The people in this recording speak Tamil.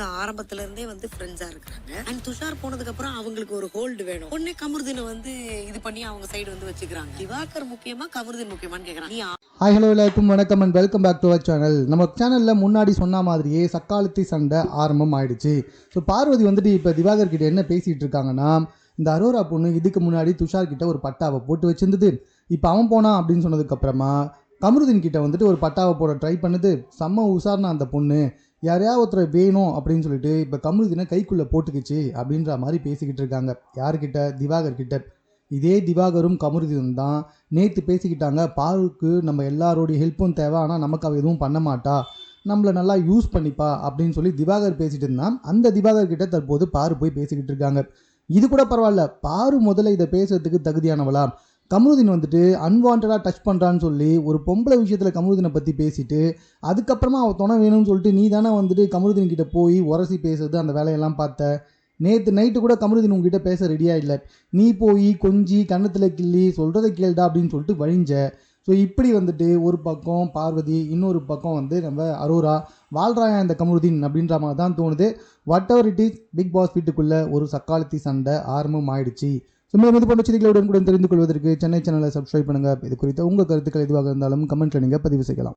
ஆரம்பத்துல இருந்தே வந்து ஃப்ரெண்ட்ஸா இருக்கிறாங்க. அண்ட் துஷார் போனதுக்கு அப்புறம் அவங்களுக்கு ஒரு ஹோல்டு வேணும். உடனே கமருதீனை வந்து இது பண்ணி அவங்க சைடு வந்து வச்சுக்கிறாங்க. திவாகர் முக்கியமா கமருதீன் முக்கியமான்னு கேக்குறாங்க. ஹாய் ஹலோ எல்லாருக்கும் வணக்கம் and welcome back to our channel. நம்ம சேனலில் முன்னாடி சொன்ன மாதிரியே சக்காலத்தி சண்டை ஆரம்பம் ஆயிடுச்சு. ஸோ பார்வதி வந்துட்டு இப்போ திவாகர் கிட்ட என்ன பேசிகிட்டு இருக்காங்கன்னா, இந்த அரோரா பொண்ணு இதுக்கு முன்னாடி துஷார் கிட்ட ஒரு பட்டாவை போட்டு வச்சிருந்தது. இப்போ அவன் போனான் அப்படின்னு சொன்னதுக்கப்புறமா கமருதீன் கிட்ட வந்துட்டு ஒரு பட்டாவை போட ட்ரை பண்ணுது. செம்ம உசார்னா அந்த பொண்ணு யாரையா ஒருத்தரை வேணும் அப்படின்னு சொல்லிட்டு இப்போ கமருதீனை கைக்குள்ளே போட்டுக்குச்சு அப்படின்ற மாதிரி பேசிக்கிட்டு இருக்காங்க. யார்கிட்ட? திவாகர் கிட்ட. இதே திவாகரும் கமருதீனும் தான் நேற்று பேசிக்கிட்டாங்க. பாருக்கு நம்ம எல்லாரோடைய ஹெல்ப்பும் தேவை, ஆனால் நமக்கு அவள் எதுவும் பண்ண மாட்டா, நம்மளை நல்லா யூஸ் பண்ணிப்பா அப்படின்னு சொல்லி திவாகர் பேசிகிட்டு இருந்தான். அந்த திவாகர் கிட்ட தற்போது பாரு போய் பேசிக்கிட்டு இருக்காங்க. இது கூட பரவாயில்ல, பாரு முதல்ல இதை பேசுறதுக்கு தகுதியானவளா? கமருதீன் வந்துட்டு அன்வான்டாக டச் பண்ணுறான்னு சொல்லி ஒரு பொம்பளை விஷயத்தில் கமருதீனை பற்றி பேசிட்டு அதுக்கப்புறமா அவள் துணை வேணும்னு சொல்லிட்டு நீ தானே வந்துட்டு கமருதீன் கிட்ட போய் உரசி பேசுறது, அந்த வேலையெல்லாம் பார்த்த. நேற்று நைட்டு கூட கமருதீன் உங்ககிட்ட பேச ரெடியாக இல்லை. நீ போய் கொஞ்சி கன்னத்தில் கிள்ளி சொல்கிறத கேள்டா அப்படின்னு சொல்லிட்டு வழிஞ்ச. ஸோ இப்படி வந்துட்டு ஒரு பக்கம் பார்வதி, இன்னொரு பக்கம் வந்து நம்ம அரோரா வாழ்றாயா இந்த கமருதீன் அப்படின்ற மாதிரி தான் தோணுது. Whatever it is, Bigg Boss வீட்டுக்குள்ளே ஒரு சக்காலத்தி சண்டை ஆரம்பம் ஆயிடுச்சு. ஸோ மேலும் இது போன்ற செய்திகளுடன் கூட தெரிந்து கொள்வதற்கு சென்னை சேனலை சப்ஸ்கிரைப் பண்ணுங்கள். இது குறித்த உங்கள் கருத்துக்கள் எதுவாக இருந்தாலும் கமெண்ட்டில் நீங்கள் பதிவு செய்யலாம்.